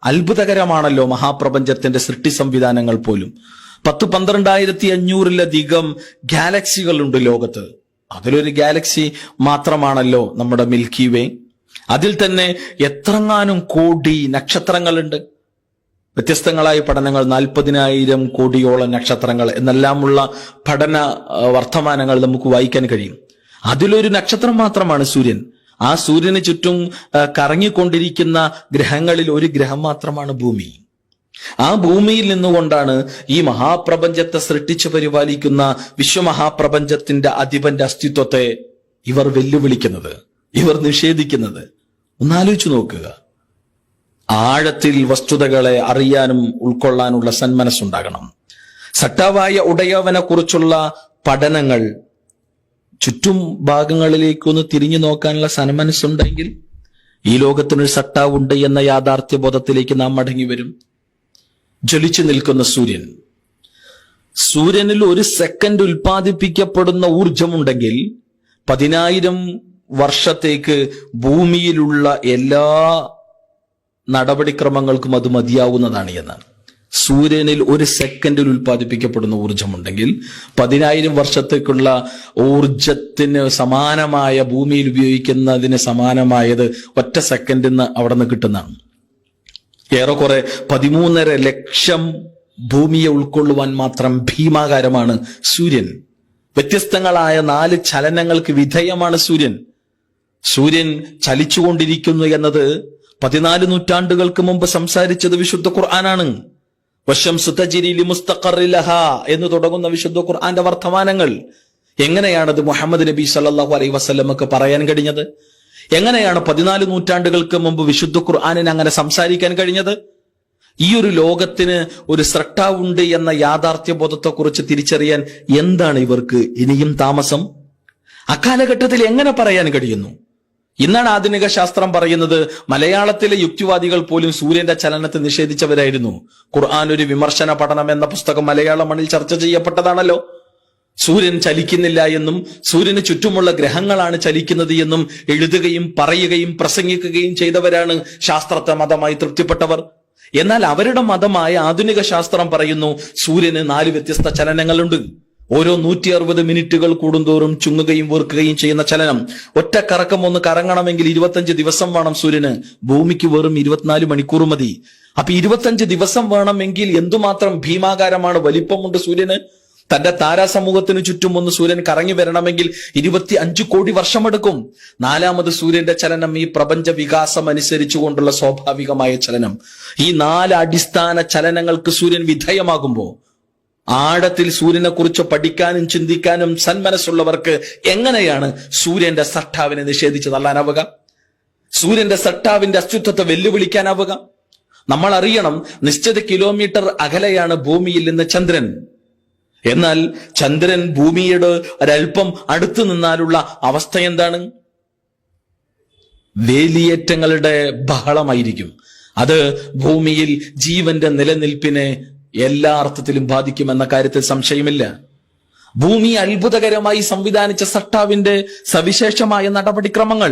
അത്ഭുതകരമാണല്ലോ മഹാപ്രപഞ്ചത്തിന്റെ സൃഷ്ടി സംവിധാനങ്ങൾ പോലും. 10-12,500-ലധികം ഗാലക്സികളുണ്ട് ലോകത്ത്. അതിലൊരു ഗാലക്സി മാത്രമാണല്ലോ നമ്മുടെ മിൽക്കി വേ. അതിൽ തന്നെ എത്രങ്ങാനും കോടി നക്ഷത്രങ്ങളുണ്ട്. വ്യത്യസ്തങ്ങളായ പഠനങ്ങൾ, 40,000 കോടിയോളം നക്ഷത്രങ്ങൾ എന്നെല്ലാമുള്ള പഠന വർത്തമാനങ്ങൾ നമുക്ക് വായിക്കാൻ കഴിയും. അതിലൊരു നക്ഷത്രം മാത്രമാണ് സൂര്യൻ. ആ സൂര്യന് ചുറ്റും കറങ്ങിക്കൊണ്ടിരിക്കുന്ന ഗ്രഹങ്ങളിൽ ഒരു ഗ്രഹം മാത്രമാണ് ഭൂമി. ആ ഭൂമിയിൽ നിന്നുകൊണ്ടാണ് ഈ മഹാപ്രപഞ്ചത്തെ സൃഷ്ടിച്ചു പരിപാലിക്കുന്ന വിശ്വമഹാപ്രപഞ്ചത്തിന്റെ അധിപന്റെ അസ്തിത്വത്തെ ഇവർ വെല്ലുവിളിക്കുന്നത്, ഇവർ നിഷേധിക്കുന്നത്. ഒന്നാലോചിച്ചു നോക്കുക. ആഴത്തിൽ വസ്തുതകളെ അറിയാനും ഉൾക്കൊള്ളാനുള്ള സന്മനസ്സുണ്ടാകണം. സട്ടാവായ ഉടയവനെ കുറിച്ചുള്ള പഠനങ്ങൾ ചുറ്റും ഭാഗങ്ങളിലേക്കൊന്ന് തിരിഞ്ഞു നോക്കാനുള്ള സന്മനസ്സുണ്ടെങ്കിൽ ഈ ലോകത്തിനൊരു സട്ടാവുണ്ട് എന്ന യാഥാർത്ഥ്യബോധത്തിലേക്ക് നാം മടങ്ങി വരും. ജ്വലിച്ചു നിൽക്കുന്ന സൂര്യൻ, സൂര്യനിൽ ഒരു സെക്കൻഡ് ഉൽപ്പാദിപ്പിക്കപ്പെടുന്ന ഊർജമുണ്ടെങ്കിൽ 10,000 വർഷത്തേക്ക് ഭൂമിയിലുള്ള എല്ലാ നടപടിക്രമങ്ങൾക്കും അത് മതിയാവുന്നതാണ് എന്നാണ്. സൂര്യനിൽ ഒരു സെക്കൻഡിൽ ഉൽപ്പാദിപ്പിക്കപ്പെടുന്ന ഊർജമുണ്ടെങ്കിൽ 10,000 വർഷത്തേക്കുള്ള ഊർജത്തിന് സമാനമായ, ഭൂമിയിൽ ഉപയോഗിക്കുന്നതിന് സമാനമായത് ഒറ്റ സെക്കൻഡിൽ നിന്ന് അവിടെ നിന്ന് കിട്ടുന്നതാണ്. ഏറെക്കുറെ 13.5 ലക്ഷം ഭൂമിയെ ഉൾക്കൊള്ളുവാൻ മാത്രം ഭീമാകാരമാണ് സൂര്യൻ. വ്യത്യസ്തങ്ങളായ 4 ചലനങ്ങൾക്ക് വിധേയമാണ് സൂര്യൻ. സൂര്യൻ ചലിച്ചുകൊണ്ടിരിക്കുന്നു എന്നത് 14 നൂറ്റാണ്ടുകൾക്ക് മുമ്പ് സംസാരിച്ചത് വിശുദ്ധ ഖുർആനാണ്. വശംസു തജ്രി ലിമുസ്തഖറി ലഹാ എന്ന് തുടങ്ങുന്ന വിശുദ്ധ ഖുർആന്റെ വർത്തമാനങ്ങൾ. എങ്ങനെയാണത് മുഹമ്മദ് നബി സല്ലല്ലാഹു അലൈഹി വസല്ലമക്ക് പറയാൻ കഴിഞ്ഞത്? എങ്ങനെയാണ് 14 നൂറ്റാണ്ടുകൾക്ക് മുമ്പ് വിശുദ്ധ ഖുർആനിന് അങ്ങനെ സംസാരിക്കാൻ കഴിഞ്ഞത്? ഈ ഒരു ലോകത്തിന് ഒരു സ്രഷ്ടാവുണ്ട് എന്ന യാഥാർത്ഥ്യബോധത്തെക്കുറിച്ച് തിരിച്ചറിയാൻ എന്താണ് ഇവർക്ക് ഇനിയും താമസം? അക്കാലഘട്ടത്തിൽ എങ്ങനെ പറയാൻ കഴിയുന്നു? ഇന്നാണ് ആധുനിക ശാസ്ത്രം പറയുന്നത് മലയാളത്തിലെ യുക്തിവാദികൾ പോലും സൂര്യന്റെ ചലനത്തെ നിഷേധിച്ചവരായിരുന്നു. ഖുർആൻ ഒരു വിമർശന പഠനം എന്ന പുസ്തകം മലയാള മണ്ണിൽ ചർച്ച ചെയ്യപ്പെട്ടതാണല്ലോ. സൂര്യൻ ചലിക്കുന്നില്ല എന്നും സൂര്യന് ചുറ്റുമുള്ള ഗ്രഹങ്ങളാണ് ചലിക്കുന്നത് എന്നും എഴുതുകയും പറയുകയും പ്രസംഗിക്കുകയും ചെയ്തവരാണ് ശാസ്ത്രത്തെ മതമായി തൃപ്തിപ്പെട്ടവർ. എന്നാൽ അവരുടെ മതമായ ആധുനിക ശാസ്ത്രം പറയുന്നു സൂര്യന് 4 വ്യത്യസ്ത ചലനങ്ങളുണ്ട്. ഓരോ 160 മിനിറ്റുകൾ കൂടുന്തോറും ചുങ്ങുകയും വീർക്കുകയും ചെയ്യുന്ന ചലനം. ഒറ്റ കറക്കം ഒന്ന് കറങ്ങണമെങ്കിൽ 25 ദിവസം വേണം സൂര്യന്. ഭൂമിക്ക് വെറും 24 മണിക്കൂർ മതി. അപ്പൊ 25 ദിവസം വേണമെങ്കിൽ എന്തുമാത്രം ഭീമാകാരമാണ്, വലിപ്പമുണ്ട് സൂര്യന്. തന്റെ താരാസമൂഹത്തിന് ചുറ്റും ഒന്ന് സൂര്യൻ കറങ്ങി വരണമെങ്കിൽ 25 കോടി വർഷമെടുക്കും. 4ാമത് സൂര്യന്റെ ചലനം ഈ പ്രപഞ്ച വികാസം അനുസരിച്ചുകൊണ്ടുള്ള സ്വാഭാവികമായ ചലനം. ഈ 4 അടിസ്ഥാന ചലനങ്ങൾക്ക് സൂര്യൻ വിധേയമാകുമ്പോൾ ആഴത്തിൽ സൂര്യനെ കുറിച്ച് പഠിക്കാനും ചിന്തിക്കാനും സന്മനസ്സുള്ളവർക്ക് എങ്ങനെയാണ് സൂര്യന്റെ സട്ടാവിനെ നിഷേധിച്ച് തള്ളാനാവുക? സൂര്യന്റെ സട്ടാവിന്റെ അസ്തിത്വത്തെ വെല്ലുവിളിക്കാനാവുക? നമ്മൾ അറിയണം, നിശ്ചിത കിലോമീറ്റർ അകലെയാണ് ഭൂമിയിൽ നിന്ന് ചന്ദ്രൻ. എന്നാൽ ചന്ദ്രൻ ഭൂമിയുടെ ഒരൽപ്പം അടുത്തു നിന്നാലുള്ള അവസ്ഥ എന്താണ്? വേലിയേറ്റങ്ങളുടെ ബഹളമായിരിക്കും. അത് ഭൂമിയിൽ ജീവന്റെ നിലനിൽപ്പിനെ എല്ലാ അർത്ഥത്തിലും ബാധിക്കുമെന്ന കാര്യത്തിൽ സംശയമില്ല. ഭൂമി അത്ഭുതകരമായി സംവിധാനിച്ച സട്ടാവിന്റെ സവിശേഷമായ നടപടിക്രമങ്ങൾ.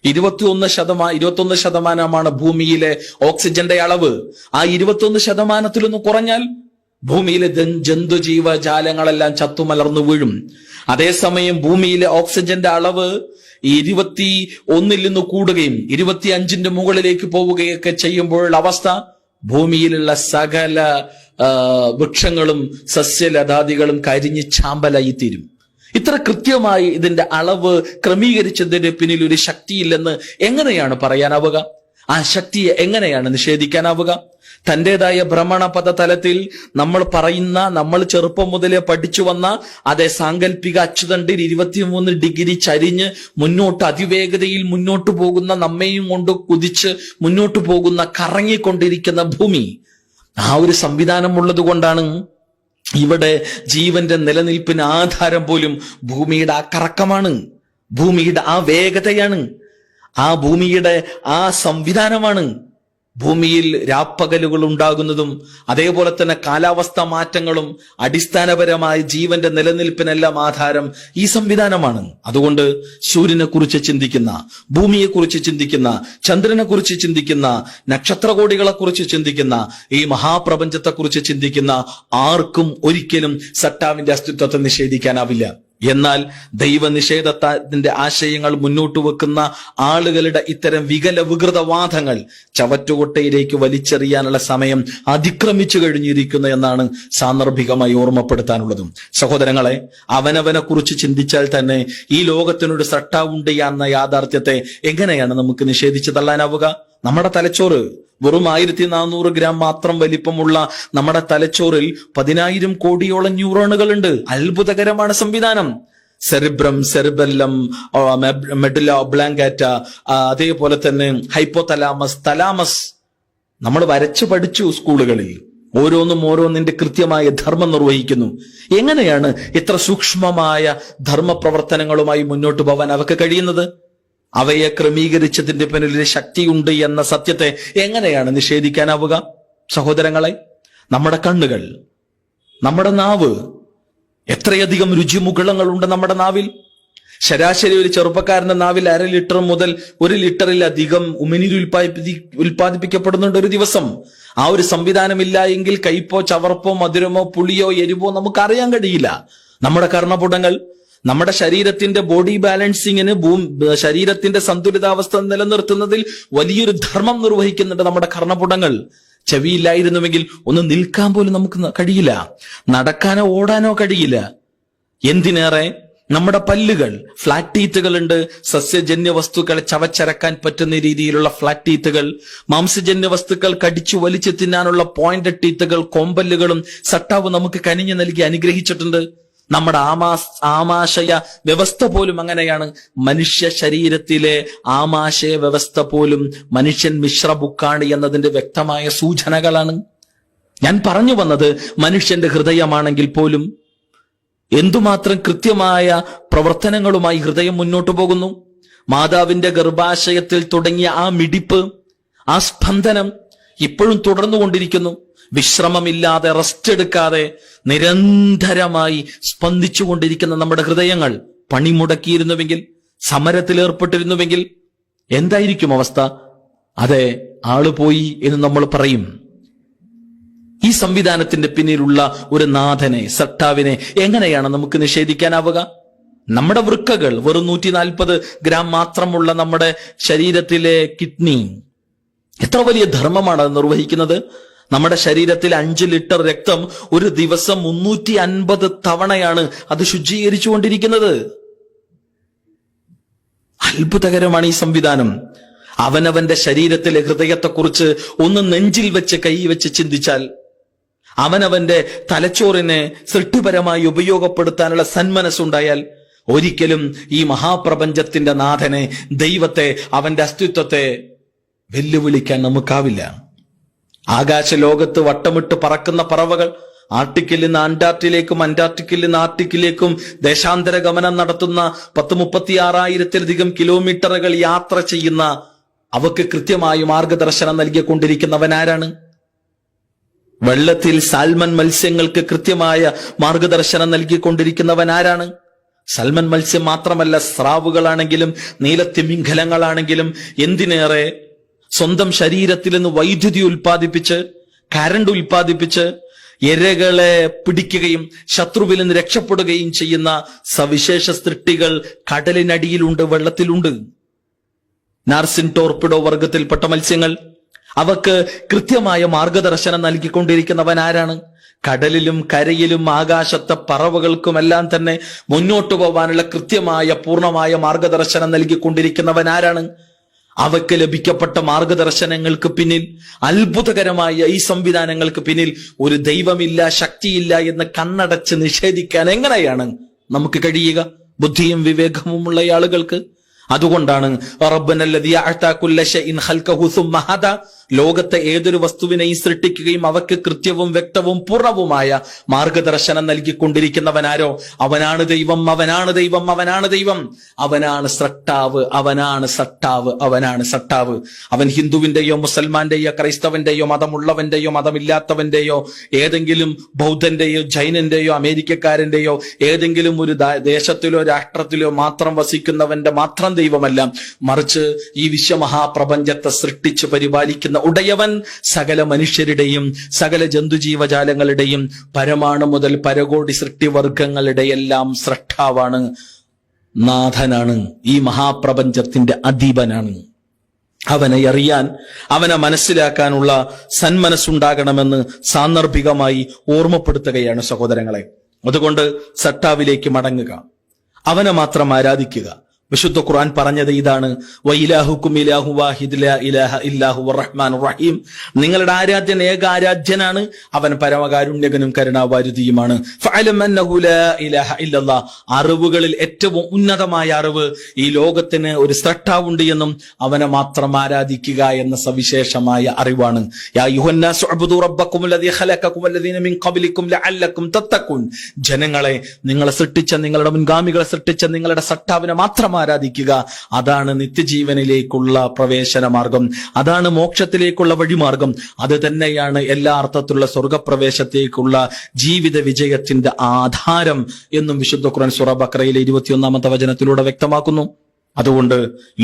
21% ഭൂമിയിലെ ഓക്സിജന്റെ അളവ്. ആ 21% കുറഞ്ഞാൽ ഭൂമിയിലെ ജന്തുജീവജാലങ്ങളെല്ലാം ചത്തുമലർന്നു വീഴും. അതേസമയം ഭൂമിയിലെ ഓക്സിജന്റെ അളവ് 21 നിന്ന് കൂടുകയും 25 മുകളിലേക്ക് പോവുകയൊക്കെ ചെയ്യുമ്പോഴുള്ള അവസ്ഥ, ഭൂമിയിലുള്ള സകല വൃക്ഷങ്ങളും സസ്യലതാദികളും കരിഞ്ഞ് ചാമ്പലായി തീരും. ഇത്ര കൃത്യമായി ഇതിന്റെ അളവ് ക്രമീകരിച്ചതിന് പിന്നിൽ ഒരു ശക്തിയില്ലെന്ന് എങ്ങനെയാണ് പറയാനാവുക? ആ ശക്തിയെ എങ്ങനെയാണ് നിഷേധിക്കാനാവുക? തന്റേതായ ഭ്രമണപഥ തലത്തിൽ നമ്മൾ ചെറുപ്പം മുതലേ പഠിച്ചു വന്ന അതേ സാങ്കല്പിക അച്ചുതണ്ടിൽ 23 ഡിഗ്രി ചരിഞ്ഞ് മുന്നോട്ട് അതിവേഗതയിൽ മുന്നോട്ട് പോകുന്ന, നമ്മയും കൊണ്ട് കുതിച്ച് മുന്നോട്ട് പോകുന്ന, കറങ്ങിക്കൊണ്ടിരിക്കുന്ന ഭൂമി, ആ ഒരു സംവിധാനം ഉള്ളത് കൊണ്ടാണ് ഇവിടെ ജീവന്റെ നിലനിൽപ്പിന് ആധാരം പോലും ഭൂമിയുടെ ആ കറക്കമാണ്, ഭൂമിയുടെ ആ വേഗതയാണ്, ആ ഭൂമിയുടെ ആ സംവിധാനമാണ്. ഭൂമിയിൽ രാപ്പകലുകൾ ഉണ്ടാകുന്നതും അതേപോലെ തന്നെ കാലാവസ്ഥാ മാറ്റങ്ങളും അടിസ്ഥാനപരമായ ജീവന്റെ നിലനിൽപ്പിനെല്ലാം ആധാരം ഈ സംവിധാനമാണ്. അതുകൊണ്ട് സൂര്യനെ കുറിച്ച് ചിന്തിക്കുന്ന, ഭൂമിയെക്കുറിച്ച് ചിന്തിക്കുന്ന, ചന്ദ്രനെ കുറിച്ച് ചിന്തിക്കുന്ന, നക്ഷത്രകോടികളെ കുറിച്ച് ചിന്തിക്കുന്ന, ഈ മഹാപ്രപഞ്ചത്തെക്കുറിച്ച് ചിന്തിക്കുന്ന ആർക്കും ഒരിക്കലും സട്ടാവിന്റെ അസ്തിത്വത്തെ നിഷേധിക്കാനാവില്ല. എന്നാൽ ദൈവനിഷേധത്തിന്റെ ആശയങ്ങൾ മുന്നോട്ട് വെക്കുന്ന ആളുകളുടെ ഇത്തരം വികൃതവാദങ്ങൾ ചവറ്റുകൊട്ടയിലേക്ക് വലിച്ചെറിയാനുള്ള സമയം അതിക്രമിച്ചു കഴിഞ്ഞിരിക്കുന്നു എന്നാണ് സാന്ദർഭികമായി ഓർമ്മപ്പെടുത്താനുള്ളതും. സഹോദരങ്ങളെ, അവനവനെ കുറിച്ച് ചിന്തിച്ചാൽ തന്നെ ഈ ലോകത്തിനൊരു സട്ടാവുണ്ട് എന്ന യാഥാർത്ഥ്യത്തെ എങ്ങനെയാണ് നമുക്ക് നിഷേധിച്ചു തള്ളാനാവുക? നമ്മുടെ തലച്ചോറ് വെറും 1400 ഗ്രാം മാത്രം വലിപ്പമുള്ള നമ്മുടെ തലച്ചോറിൽ 10,000 കോടിയോളം ന്യൂറോണുകളുണ്ട്. അത്ഭുതകരമാണ് സംവിധാനം. സെറിബ്രം, സെറിബെല്ലം, മെഡുല ഒബ്ലാങ്കാറ്റ, അതേപോലെ തന്നെ ഹൈപ്പോതലാമസ്, തലാമസ് നമ്മൾ വരച്ചു പഠിച്ചു സ്കൂളുകളിൽ. ഓരോന്നിന്റെ കൃത്യമായ ധർമ്മം നിർവഹിക്കുന്നു. എങ്ങനെയാണ് ഇത്ര സൂക്ഷ്മമായ ധർമ്മപ്രവർത്തനങ്ങളുമായി മുന്നോട്ട് പോകാൻ അവർക്ക് കഴിയുന്നത്? അവയെ ക്രമീകരിച്ചതിന്റെ പിന്നിൽ ഒരു ശക്തിയുണ്ട് എന്ന സത്യത്തെ എങ്ങനെയാണ് നിഷേധിക്കാനാവുക? സഹോദരങ്ങളെ, നമ്മുടെ കണ്ണുകൾ, നമ്മുടെ നാവ്, എത്രയധികം രുചിമുകുളങ്ങളുണ്ട് നമ്മുടെ നാവിൽ. ശരാശരി ഒരു ചെറുപ്പക്കാരന്റെ നാവിൽ 1/2 ലിറ്റർ മുതൽ 1 ലിറ്ററിലധികം ഉമിനീര് ഉൽപ്പാദിപ്പിക്കപ്പെടുന്നുണ്ട് ഒരു ദിവസം. ആ ഒരു സംവിധാനമില്ല എങ്കിൽ കയ്പോ ചവർപ്പോ മധുരമോ പുളിയോ എരിവോ നമുക്ക് അറിയാൻ കഴിയില്ല. നമ്മുടെ കർണപുടങ്ങൾ നമ്മുടെ ശരീരത്തിന്റെ ബോഡി ബാലൻസിങ്ങിന്, ശരീരത്തിന്റെ സന്തുലിതാവസ്ഥ നിലനിർത്തുന്നതിൽ വലിയൊരു ധർമ്മം നിർവഹിക്കുന്നുണ്ട് നമ്മുടെ കർണപുടങ്ങൾ. ചെവിയില്ലായിരുന്നുവെങ്കിൽ ഒന്ന് നിൽക്കാൻ പോലും നമുക്ക് കഴിയില്ല, നടക്കാനോ ഓടാനോ കഴിയില്ല. എന്തിനേറെ നമ്മുടെ പല്ലുകൾ, ഫ്ലാറ്റ് ടീത്തുകളുണ്ട്. സസ്യജന്യ വസ്തുക്കളെ ചവച്ചരക്കാൻ പറ്റുന്ന രീതിയിലുള്ള ഫ്ലാറ്റ് ടീത്തുകൾ, മാംസജന്യ വസ്തുക്കൾ കടിച്ചു വലിച്ചു തിന്നാനുള്ള പോയിന്റഡ് ടീത്തുകൾ, കോമ്പല്ലുകളും സട്ടാവ് നമുക്ക് കനിഞ്ഞു നൽകി അനുഗ്രഹിച്ചിട്ടുണ്ട്. നമ്മുടെ ആമാശയ വ്യവസ്ഥ പോലും അങ്ങനെയാണ്. മനുഷ്യ ശരീരത്തിലെ ആമാശയ വ്യവസ്ഥ പോലും മനുഷ്യൻ മിശ്രബുക്കാണ് എന്നതിന്റെ വ്യക്തമായ സൂചനകളാണ്. ഞാൻ പറഞ്ഞു വന്നത്, മനുഷ്യന്റെ ഹൃദയമാണെങ്കിൽ പോലും എന്തുമാത്രം കൃത്യമായ പ്രവർത്തനങ്ങളുമായി ഹൃദയം മുന്നോട്ടു പോകുന്നു. മാതാവിന്റെ ഗർഭാശയത്തിൽ തുടങ്ങിയ ആ മിടിപ്പ്, ആ സ്പന്ദനം ഇപ്പോഴും തുടർന്നുകൊണ്ടിരിക്കുന്നു. വിശ്രമമില്ലാതെ, റെസ്റ്റ് എടുക്കാതെ നിരന്തരമായി സ്പന്ദിച്ചുകൊണ്ടിരിക്കുന്ന നമ്മുടെ ഹൃദയങ്ങൾ പണിമുടക്കിയിരുന്നുവെങ്കിൽ, സമരത്തിൽ ഏർപ്പെട്ടിരുന്നുവെങ്കിൽ എന്തായിരിക്കും അവസ്ഥ? അതെ, ആള് പോയി എന്ന് നമ്മൾ പറയും. ഈ സംവിധാനത്തിന്റെ പിന്നിലുള്ള ഒരു നാഥനെ, സട്ടാവിനെ എങ്ങനെയാണ് നമുക്ക് നിഷേധിക്കാനാവുക? നമ്മുടെ വൃക്കകൾ, വെറും 140 ഗ്രാം മാത്രമുള്ള നമ്മുടെ ശരീരത്തിലെ കിഡ്നി എത്ര വലിയ ധർമ്മമാണ് അത് നിർവഹിക്കുന്നത്. നമ്മുടെ ശരീരത്തിൽ 5 ലിറ്റർ രക്തം ഒരു ദിവസം 350 തവണയാണ് അത് ശുചീകരിച്ചുകൊണ്ടിരിക്കുന്നത്. അത്ഭുതകരമാണ് ഈ സംവിധാനം. അവനവന്റെ ശരീരത്തിലെ ഹൃദയത്തെക്കുറിച്ച് ഒന്ന് നെഞ്ചിൽ വെച്ച് കൈ വെച്ച് ചിന്തിച്ചാൽ, അവനവന്റെ തലച്ചോറിനെ സൃഷ്ടിപരമായി ഉപയോഗപ്പെടുത്താനുള്ള സന്മനസ്സുണ്ടായാൽ, ഒരിക്കലും ഈ മഹാപ്രപഞ്ചത്തിന്റെ നാഥനെ, ദൈവത്തെ, അവന്റെ അസ്തിത്വത്തെ വെല്ലുവിളിക്കാൻ നമുക്കാവില്ല. ആകാശ ലോകത്ത് വട്ടമിട്ട് പറക്കുന്ന പറവകൾ ആർട്ടിക്കിൽ നിന്ന് അന്റാർട്ടിലേക്കും, അന്റാർട്ടിക്കിൽ നിന്ന് ആർട്ടിക്കിലേക്കും ദേശാന്തര ഗമനം നടത്തുന്ന 36,000-ലധികം കിലോമീറ്ററുകൾ യാത്ര ചെയ്യുന്ന അവക്ക് കൃത്യമായി മാർഗദർശനം നൽകിക്കൊണ്ടിരിക്കുന്നവൻ ആരാണ്? വെള്ളത്തിൽ സാൽമൺ മത്സ്യങ്ങൾക്ക് കൃത്യമായ മാർഗദർശനം നൽകിക്കൊണ്ടിരിക്കുന്നവൻ ആരാണ്? സൽമൺ മത്സ്യം മാത്രമല്ല, സ്രാവുകളാണെങ്കിലും നീലത്തിമിംഗലങ്ങളാണെങ്കിലും, എന്തിനേറെ സ്വന്തം ശരീരത്തിൽ നിന്ന് വൈദ്യുതി ഉൽപ്പാദിപ്പിച്ച്, കരണ്ട് ഉൽപ്പാദിപ്പിച്ച് ഇരകളെ പിടിക്കുകയും ശത്രുവിൽ നിന്ന് രക്ഷപ്പെടുകയും ചെയ്യുന്ന സവിശേഷ സൃഷ്ടികൾ കടലിനടിയിലുണ്ട്, വെള്ളത്തിലുണ്ട്. നാർസിൻ ടോർപിഡോ വർഗത്തിൽപ്പെട്ട മത്സ്യങ്ങൾ, അവക്ക് കൃത്യമായ മാർഗദർശനം നൽകിക്കൊണ്ടിരിക്കുന്നവൻ ആരാണ്? കടലിലും കരയിലും ആകാശത്തെ പറവകൾക്കുമെല്ലാം തന്നെ മുന്നോട്ടു പോകാനുള്ള കൃത്യമായ പൂർണ്ണമായ മാർഗദർശനം നൽകിക്കൊണ്ടിരിക്കുന്നവൻ ആരാണ്? അവക്ക് ലഭിക്കപ്പെട്ട മാർഗദർശനങ്ങൾക്ക് പിന്നിൽ, അത്ഭുതകരമായ ഈ സംവിധാനങ്ങൾക്ക് പിന്നിൽ ഒരു ദൈവമില്ല, ശക്തിയില്ല എന്ന് കണ്ണടച്ച് നിഷേധിക്കാൻ എങ്ങനെയാണ് നമുക്ക് കഴിയുക? ബുദ്ധിയും വിവേകവുമുള്ള ആളുകൾക്ക്. അതുകൊണ്ടാണ് റബ്ബനല്ലദീ അഅതാ കുല്ല ശൈഇൻ ഖൽഖഹു സുമ്മ ഹദാ ലോകത്തെ ഏതൊരു വസ്തുവിനെയും സൃഷ്ടിക്കുകയും അവയ്ക്ക് കൃത്യവും വ്യക്തവും പൂർണ്ണവുമായ മാർഗദർശനം നൽകിക്കൊണ്ടിരിക്കുന്നവനാരോ അവനാണ് ദൈവം, അവനാണ് ദൈവം, അവനാണ് ദൈവം, അവനാണ് സ്രഷ്ടാവ്, അവനാണ് സട്ടാവ്, അവനാണ് സട്ടാവ്. അവൻ ഹിന്ദുവിന്റെയോ മുസൽമാന്റെയോ ക്രൈസ്തവന്റെയോ മതമുള്ളവന്റെയോ മതമില്ലാത്തവന്റെയോ ഏതെങ്കിലും ബൗദ്ധന്റെയോ ജൈനന്റെയോ അമേരിക്കക്കാരന്റെയോ ഏതെങ്കിലും ഒരു ദേശത്തിലോ രാഷ്ട്രത്തിലോ മാത്രം വസിക്കുന്നവന്റെ മാത്രം ദൈവമല്ല, മറിച്ച് ഈ വിശ്വമഹാപ്രപഞ്ചത്തെ സൃഷ്ടിച്ച് പരിപാലിക്കുന്ന ഉടയവൻ സകല മനുഷ്യരുടെയും സകല ജന്തുജീവജാലങ്ങളുടെയും പരമാണു മുതൽ പരകോടി സൃഷ്ടിവർഗങ്ങളുടെ എല്ലാം സ്രഷ്ടാവാണ്, നാഥനാണ്, ഈ മഹാപ്രപഞ്ചത്തിന്റെ അധീപനാണ്. അവനെ അറിയാൻ, അവനെ മനസ്സിലാക്കാനുള്ള സന്മനസ്സുണ്ടാകണമെന്ന് സാന്ദർഭികമായി ഓർമ്മപ്പെടുത്തുകയാണ് സഹോദരങ്ങളെ. അതുകൊണ്ട് സട്ടാവിലേക്ക് മടങ്ങുക, അവനെ മാത്രം ആരാധിക്കുക. വിശുദ്ധ ഖുർആൻ പറഞ്ഞത് ഇതാണ്, വഇലാഹുക്കും ഇലാഹു വാഹിദ് ലാ ഇലാഹ ഇല്ലാഹു റഹ്മാനുർ റഹീം. നിങ്ങളുടെ ആരാധ്യൻ ഏക ആരാധ്യനാണ്, അവൻ പരമകാരുണ്യകനും കരുണാവാരിധിയുമാണ്. ഫഅലം അന്നഹു ലാ ഇലാഹ ഇല്ലല്ലാഹ്. അറിവുകളിൽ ഏറ്റവും ഉന്നതമായ അറിവ് ഈ ലോകത്തിന് ഒരു സ്രഷ്ടാവുണ്ട് എന്നും അവനെ മാത്രം ആരാധിക്കുക എന്ന സവിശേഷമായ അറിവാണ്. യാ അയ്യുഹന്നാസു അബ്ദു റബ്ബക്കും അല്ലദീ ഖലഖക്കും വല്ലദീന മിൻ ഖബ്ലിക്കും ലഅല്ലക്കും തത്തഖൂൻ. ജനങ്ങളെ, നിങ്ങളെ സൃഷ്ടിച്ച, നിങ്ങളുടെ മുൻഗാമികളെ സൃഷ്ടിച്ച നിങ്ങളുടെ സട്ടാവിനെ മാത്രം ആരാധിക്കുക. അതാണ് നിത്യജീവനിലേക്കുള്ള പ്രവേശന മാർഗം, അതാണ് മോക്ഷത്തിലേക്കുള്ള വഴിമാർഗം, അത് തന്നെയാണ് എല്ലാ അർത്ഥത്തിലുള്ള സ്വർഗപ്രവേശത്തേക്കുള്ള ജീവിത വിജയത്തിന്റെ ആധാരം എന്നും വിശുദ്ധ ഖുർആൻ സൂറ ബഖറയിലെ 21-ാമത്തെ വചനത്തിലൂടെ വ്യക്തമാക്കുന്നു. അതുകൊണ്ട്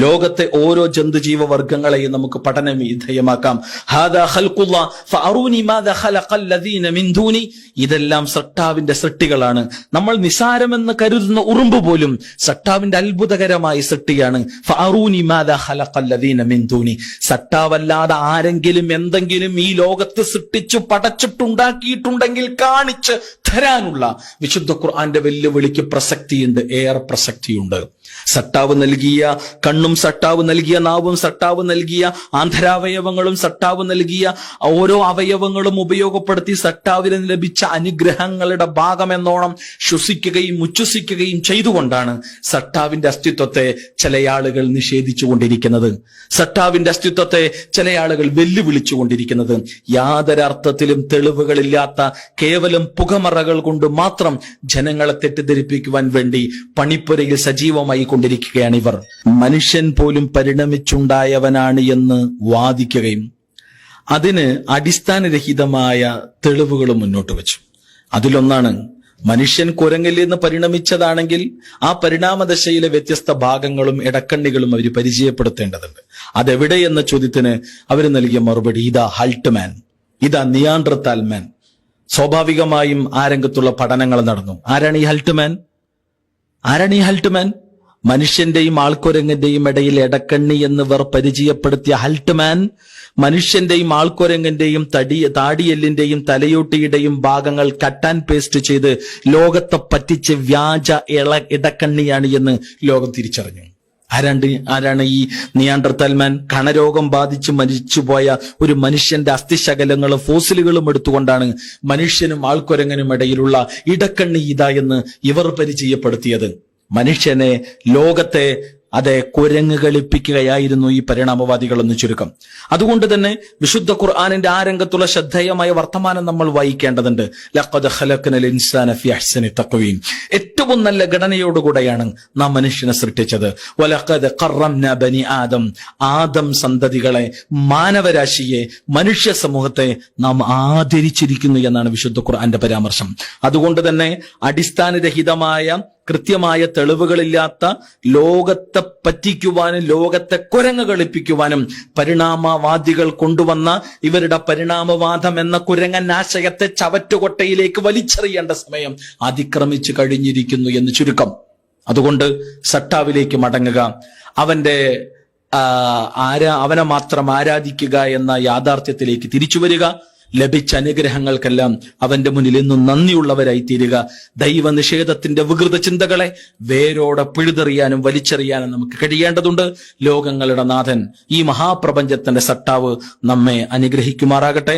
ലോകത്തെ ഓരോ ജന്തുജീവ വർഗങ്ങളെയും നമുക്ക് പഠന വിധേയമാക്കാം. ഹാദാ ഖൽഖുല്ലാഹ് ഫഅറൂനി മാദാ ഖലഖൽ ലദീന മിൻ ദൂനി. ഇതെല്ലാം സട്ടാവിന്റെ സൃഷ്ടികളാണ്. നമ്മൾ നിസാരമെന്ന് കരുതുന്ന ഉറുമ്പ് പോലും സട്ടാവിന്റെ അത്ഭുതകരമായ സൃഷ്ടിയാണ്. ഫഅറൂനി മാദാ ഖലഖൽ ലദീന മിൻ ദൂനി. സട്ടാവല്ലാതെ ആരെങ്കിലും എന്തെങ്കിലും ഈ ലോകത്ത് സൃഷ്ടിച്ചു പടച്ചിട്ടുണ്ടാക്കിയിട്ടുണ്ടെങ്കിൽ കാണിച്ച് തരാനുള്ള വിശുദ്ധ ഖുർആന്റെ വെല്ലുവിളിക്ക് പ്രസക്തിയുണ്ട്, ഏറെ പ്രസക്തിയുണ്ട്. സട്ടാവ് നൽകിയ കണ്ണും സട്ടാവ് നൽകിയ നാവും സട്ടാവ് നൽകിയ ആന്തരാവയവങ്ങളും സട്ടാവ് നൽകിയ ഓരോ അവയവങ്ങളും ഉപയോഗപ്പെടുത്തി സട്ടാവിന് ലഭിച്ച അനുഗ്രഹങ്ങളുടെ ഭാഗമെന്നോണം ശ്വസിക്കുകയും ഉച്ഛ്വസിക്കുകയും ചെയ്തുകൊണ്ടാണ് സട്ടാവിന്റെ അസ്തിത്വത്തെ ചില ആളുകൾ നിഷേധിച്ചുകൊണ്ടിരിക്കുന്നത്, സട്ടാവിന്റെ അസ്തിത്വത്തെ ചില ആളുകൾ വെല്ലുവിളിച്ചുകൊണ്ടിരിക്കുന്നത്. യാതൊരർത്ഥത്തിലും തെളിവുകളില്ലാത്ത കേവലം പുകമറകൾ കൊണ്ട് മാത്രം ജനങ്ങളെ തെറ്റിദ്ധരിപ്പിക്കുവാൻ വേണ്ടി പണിപ്പുരയിൽ സജീവമായി കൊണ്ടിരിക്കുകയാണ് ഇവർ. മനുഷ്യൻ പോലും പരിണമിച്ചുണ്ടായവനാണ് എന്ന് വാദിക്കുകയും അതിന് അടിസ്ഥാനരഹിതമായ തെളിവുകൾ മുന്നോട്ട് വെച്ചു. അതിലൊന്നാണ്, മനുഷ്യൻ കുരങ്ങിൽ നിന്ന് പരിണമിച്ചതാണെങ്കിൽ ആ പരിണാമദശയിലെ വ്യത്യസ്ത ഭാഗങ്ങളും ഇടക്കണ്ണികളും അവർ പരിചയപ്പെടുത്തേണ്ടതുണ്ട്. അതെവിടെയെന്ന ചോദ്യത്തിന് അവർ നൽകിയ മറുപടി, ഇതാ ഹൾട്ട്മാൻ, ഇതാ നിയാൻഡർതാൽ മാൻ. സ്വാഭാവികമായും ആ രംഗത്തുള്ള പഠനങ്ങൾ നടന്നു. ആരാണ് ഈ ഹൾട്ട്മാൻ? ആരാണ് ഈ ഹൾട്ട്മാൻ? മനുഷ്യന്റെയും ആൾക്കുരങ്ങിന്റെയും ഇടയിൽ ഇടക്കണ്ണി എന്നിവർ പരിചയപ്പെടുത്തിയ ഹൾട്ട്മാൻ മനുഷ്യന്റെയും ആൾക്കുരങ്ങിന്റെയും താടിയെല്ലിന്റെയും തലയോട്ടിയുടെയും ഭാഗങ്ങൾ കട്ട് ആൻഡ് പേസ്റ്റ് ചെയ്ത് ലോകത്തെ പറ്റിച്ച് വ്യാജ ഇടക്കണ്ണിയാണ് എന്ന് ലോകം തിരിച്ചറിഞ്ഞു. ആരാണ് ഈ നിയാൻഡർതാൽ മാൻ? കണരോഗം ബാധിച്ച് മരിച്ചുപോയ ഒരു മനുഷ്യന്റെ അസ്ഥിശകലങ്ങളും ഫോസിലുകളും എടുത്തുകൊണ്ടാണ് മനുഷ്യനും ആൾക്കുരങ്ങനും ഇടയിലുള്ള ഇടക്കണ്ണി ഇതാ എന്ന് ഇവർ പരിചയപ്പെടുത്തിയത്. മനുഷ്യനെ, ലോകത്തെ അതെ കുരങ്ങ് കളിപ്പിക്കുകയായിരുന്നു ഈ പരിണാമവാദികൾ എന്ന് ചുരുക്കം. അതുകൊണ്ട് തന്നെ വിശുദ്ധ ഖുർആനിന്റെ ആ രംഗത്തുള്ള ശ്രദ്ധേയമായ വർത്തമാനം നമ്മൾ വായിക്കേണ്ടതുണ്ട്. ലഖദ് ഖലഖ്നൽ ഇൻസാന ഫീ അഹ്സനി തഖ്വീം. ഏറ്റവും നല്ല ഘടനയോടുകൂടെയാണ് നാം മനുഷ്യനെ സൃഷ്ടിച്ചത്. വലഖദ് ഖറംനാ ബനി ആദം. ആദം സന്തതികളെ, മാനവരാശിയെ, മനുഷ്യ സമൂഹത്തെ നാം ആദരിച്ചിരിക്കുന്നു എന്നാണ് വിശുദ്ധ ഖുർആന്റെ പരാമർശം. അതുകൊണ്ട് തന്നെ അടിസ്ഥാനരഹിതമായ കൃത്യമായ തെളിവുകളില്ലാത്ത ലോകത്തെ പറ്റിക്കുവാനും ലോകത്തെ കുരങ്ങ് കളിപ്പിക്കുവാനും പരിണാമവാദികൾ കൊണ്ടുവന്ന ഇവരുടെ പരിണാമവാദം എന്ന കുരങ്ങൻ ആശയത്തെ ചവറ്റുകൊട്ടയിലേക്ക് വലിച്ചെറിയേണ്ട സമയം അതിക്രമിച്ചു കഴിഞ്ഞിരിക്കുന്നു എന്ന് ചുരുക്കം. അതുകൊണ്ട് സട്ടാവിലേക്ക് മടങ്ങുക, അവനെ മാത്രം ആരാധിക്കുക എന്ന യാഥാർത്ഥ്യത്തിലേക്ക് തിരിച്ചു വരിക. ലഭിച്ച അനുഗ്രഹങ്ങൾക്കെല്ലാം അവന്റെ മുന്നിൽ എന്നും നന്ദിയുള്ളവരായി തീരുക. ദൈവനിഷേധത്തിന്റെ വികൃത ചിന്തകളെ വേരോടെ പിഴുതെറിയാനും വലിച്ചെറിയാനും നമുക്ക് കഴിയേണ്ടതുണ്ട്. ലോകങ്ങളുടെ നാഥൻ, ഈ മഹാപ്രപഞ്ചത്തിന്റെ സട്ടാവ് നമ്മെ അനുഗ്രഹിക്കുമാറാകട്ടെ.